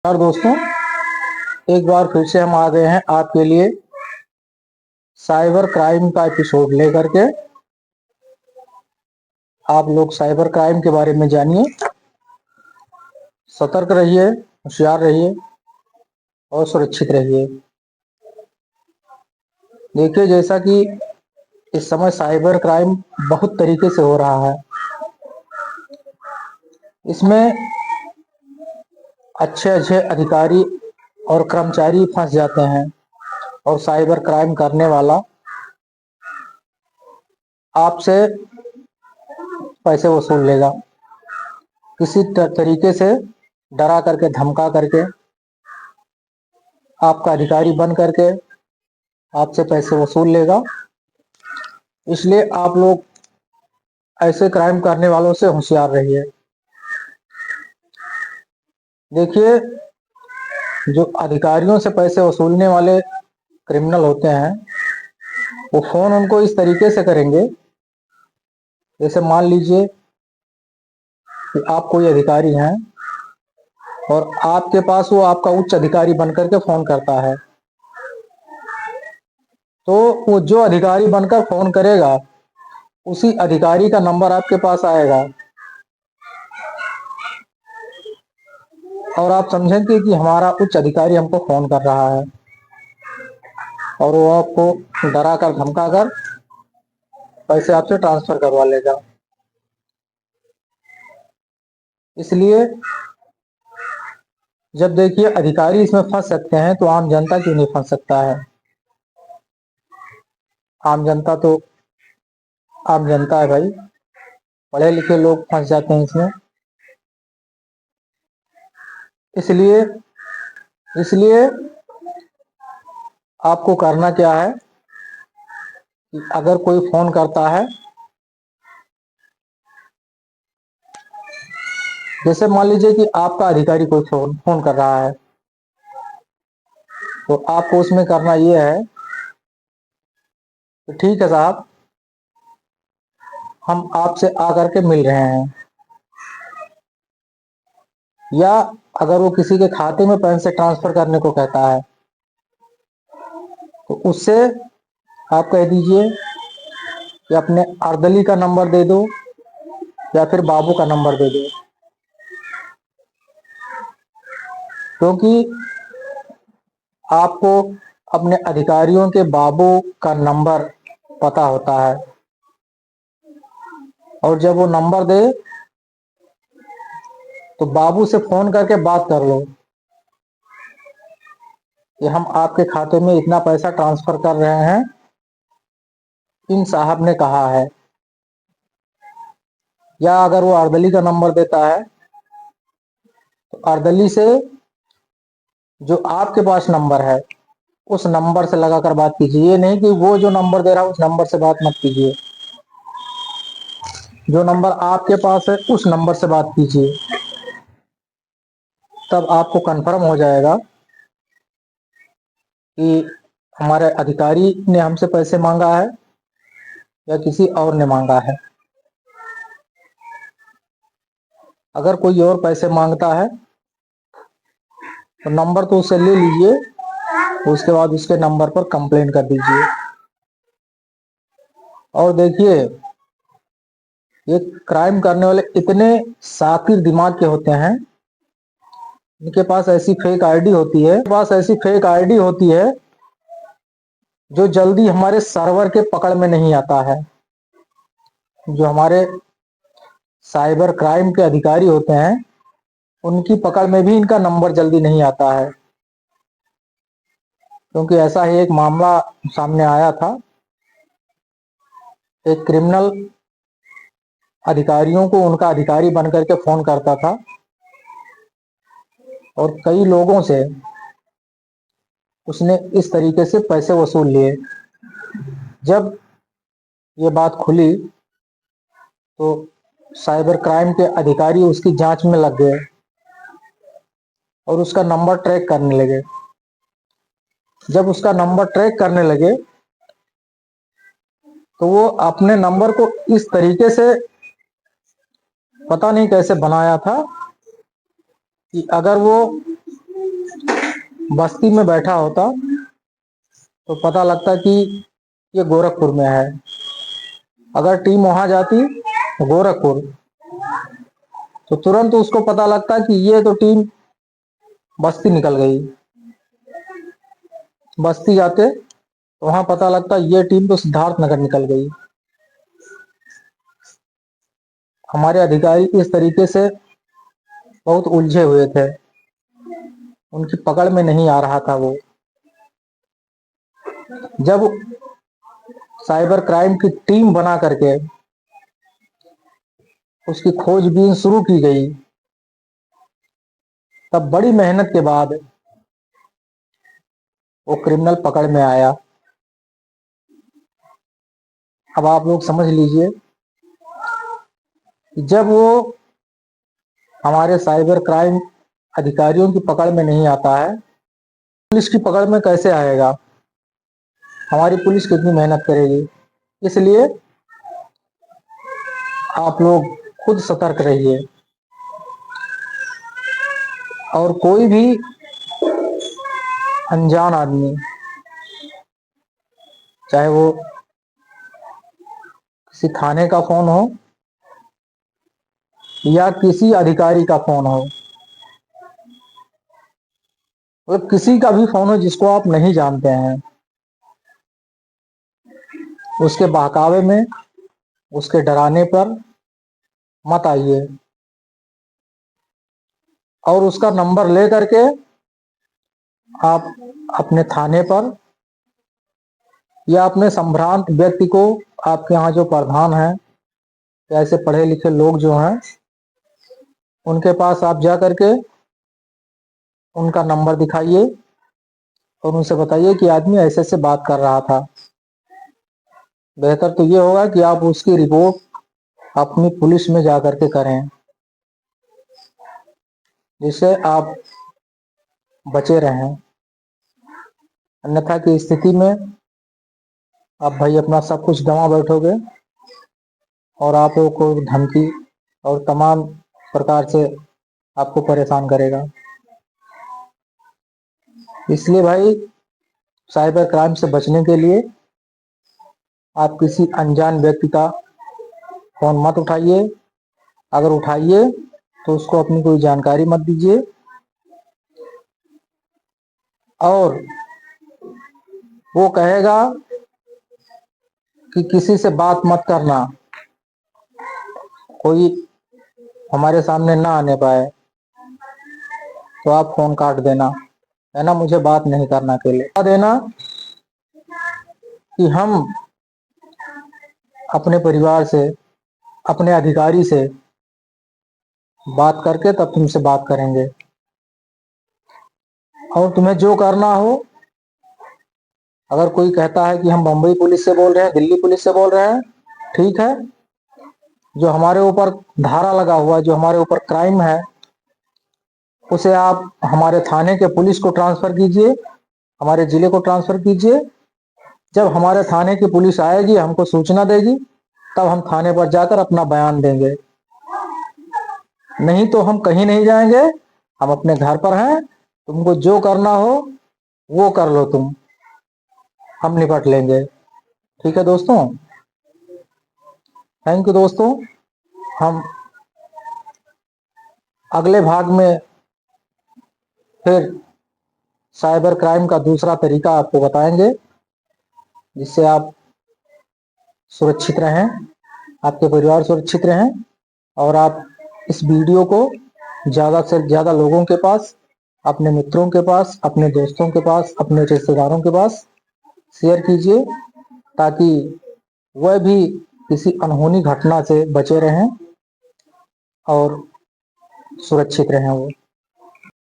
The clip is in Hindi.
और दोस्तों, एक बार फिर से हम आ गए हैं आपके लिए साइबर क्राइम का एपिसोड लेकर के। आप लोग साइबर क्राइम के बारे में जानिए, सतर्क रहिए, होशियार रहिए और सुरक्षित रहिए। देखिए, जैसा कि इस समय साइबर क्राइम बहुत तरीके से हो रहा है। इसमें अच्छे अच्छे अधिकारी और कर्मचारी फंस जाते हैं और साइबर क्राइम करने वाला आपसे पैसे वसूल लेगा, किसी तरीके से डरा करके, धमका करके, आपका अधिकारी बन करके आपसे पैसे वसूल लेगा। इसलिए आप लोग ऐसे क्राइम करने वालों से होशियार रहिए। देखिए, जो अधिकारियों से पैसे वसूलने वाले क्रिमिनल होते हैं, वो फोन उनको इस तरीके से करेंगे, जैसे मान लीजिए कि आप कोई अधिकारी हैं और आपके पास वो आपका उच्च अधिकारी बनकर के फोन करता है, तो वो जो अधिकारी बनकर फोन करेगा उसी अधिकारी का नंबर आपके पास आएगा और आप समझेंगे कि हमारा उच्च अधिकारी हमको फोन कर रहा है और वो आपको डरा कर, धमका कर पैसे आपसे ट्रांसफर करवा लेगा। इसलिए जब देखिए अधिकारी इसमें फंस सकते हैं, तो आम जनता क्यों नहीं फंस सकता है। आम जनता तो आम जनता है भाई, पढ़े लिखे लोग फंस जाते हैं इसमें। इसलिए इसलिए आपको करना क्या है कि अगर कोई फोन करता है, जैसे मान लीजिए कि आपका अधिकारी कोई फोन कर रहा है, तो आपको उसमें करना ये है कि ठीक है साहब, हम आपसे आकर के मिल रहे हैं। या अगर वो किसी के खाते में पैसे ट्रांसफर करने को कहता है, तो उससे आप कह दीजिए कि अपने अर्दली का नंबर दे दो या फिर बाबू का नंबर दे दो, क्योंकि आपको अपने अधिकारियों के बाबू का नंबर पता होता है और जब वो नंबर दे तो बाबू से फोन करके बात कर लो कि हम आपके खाते में इतना पैसा ट्रांसफर कर रहे हैं, इन साहब ने कहा है। या अगर वो अर्दली का नंबर देता है, तो अर्दली से जो आपके पास नंबर है उस नंबर से लगाकर बात कीजिए। ये नहीं कि वो जो नंबर दे रहा है उस नंबर से बात मत कीजिए, जो नंबर आपके पास है उस नंबर से बात कीजिए। तब आपको कंफर्म हो जाएगा कि हमारे अधिकारी ने हमसे पैसे मांगा है या किसी और ने मांगा है। अगर कोई और पैसे मांगता है तो नंबर तो उससे ले लीजिए, उसके बाद उसके नंबर पर कंप्लेन कर दीजिए। और देखिए, ये क्राइम करने वाले इतने शातिर दिमाग के होते हैं, इनके पास ऐसी फेक आईडी होती है जो जल्दी हमारे सर्वर के पकड़ में नहीं आता है। जो हमारे साइबर क्राइम के अधिकारी होते हैं, उनकी पकड़ में भी इनका नंबर जल्दी नहीं आता है। क्योंकि ऐसा ही एक मामला सामने आया था, एक क्रिमिनल अधिकारियों को उनका अधिकारी बनकर के फोन करता था और कई लोगों से उसने इस तरीके से पैसे वसूल लिए। जब ये बात खुली तो साइबर क्राइम के अधिकारी उसकी जांच में लग गए और उसका नंबर ट्रैक करने लगे। जब उसका नंबर ट्रैक करने लगे तो वो अपने नंबर को इस तरीके से पता नहीं कैसे बनाया था कि अगर वो बस्ती में बैठा होता तो पता लगता कि ये गोरखपुर में है। अगर टीम वहां जाती गोरखपुर तो तुरंत उसको पता लगता कि ये तो टीम बस्ती निकल गई। बस्ती जाते तो वहां पता लगता ये टीम तो सिद्धार्थ नगर निकल गई। हमारे अधिकारी इस तरीके से बहुत उलझे हुए थे, उनकी पकड़ में नहीं आ रहा था वो। जब साइबर क्राइम की टीम बना करके उसकी खोजबीन शुरू की गई, तब बड़ी मेहनत के बाद वो क्रिमिनल पकड़ में आया। अब आप लोग समझ लीजिए कि जब वो हमारे साइबर क्राइम अधिकारियों की पकड़ में नहीं आता है, पुलिस की पकड़ में कैसे आएगा? हमारी पुलिस कितनी मेहनत करेगी? इसलिए आप लोग खुद सतर्क रहिए और कोई भी अनजान आदमी, चाहे वो किसी थाने का फोन हो या किसी अधिकारी का फोन हो, वो किसी का भी फोन हो जिसको आप नहीं जानते हैं, उसके बहकावे में, उसके डराने पर मत आइए और उसका नंबर ले करके आप अपने थाने पर या अपने संभ्रांत व्यक्ति को, आपके यहाँ जो प्रधान है या ऐसे पढ़े लिखे लोग जो हैं, उनके पास आप जा करके उनका नंबर दिखाइए और उनसे बताइए कि आदमी ऐसे ऐसे बात कर रहा था। बेहतर तो ये होगा कि आप उसकी रिपोर्ट अपनी पुलिस में जा करके करें, जिससे आप बचे रहें। अन्यथा की स्थिति में आप भाई अपना सब कुछ गंवा बैठोगे और आप लोगों को धमकी और तमाम प्रकार से आपको परेशान करेगा। इसलिए भाई साइबर क्राइम से बचने के लिए आप किसी अनजान व्यक्ति का फोन मत उठाइए। अगर उठाइए तो उसको अपनी कोई जानकारी मत दीजिए और वो कहेगा कि किसी से बात मत करना, कोई हमारे सामने ना आने पाए, तो आप फोन काट देना, है ना, मुझे बात नहीं करना के लिए देना कि हम अपने परिवार से, अपने अधिकारी से बात करके तब तुमसे बात करेंगे। और तुम्हें जो करना हो, अगर कोई कहता है कि हम बम्बई पुलिस से बोल रहे हैं, दिल्ली पुलिस से बोल रहे हैं, ठीक है, जो हमारे ऊपर धारा लगा हुआ है, जो हमारे ऊपर क्राइम है, उसे आप हमारे थाने के पुलिस को ट्रांसफर कीजिए, हमारे जिले को ट्रांसफर कीजिए। जब हमारे थाने की पुलिस आएगी, हमको सूचना देगी, तब हम थाने पर जाकर अपना बयान देंगे। नहीं तो हम कहीं नहीं जाएंगे, हम अपने घर पर हैं, तुमको जो करना हो वो कर लो, तुम, हम निपट लेंगे। ठीक है दोस्तों, थैंक यू दोस्तों। हम अगले भाग में फिर साइबर क्राइम का दूसरा तरीका आपको बताएंगे, जिससे आप सुरक्षित रहें, आपके परिवार सुरक्षित रहें और आप इस वीडियो को ज़्यादा से ज़्यादा लोगों के पास, अपने मित्रों के पास, अपने दोस्तों के पास, अपने रिश्तेदारों के पास शेयर कीजिए, ताकि वह भी किसी अनहोनी घटना से बचे रहें और सुरक्षित रहें वो।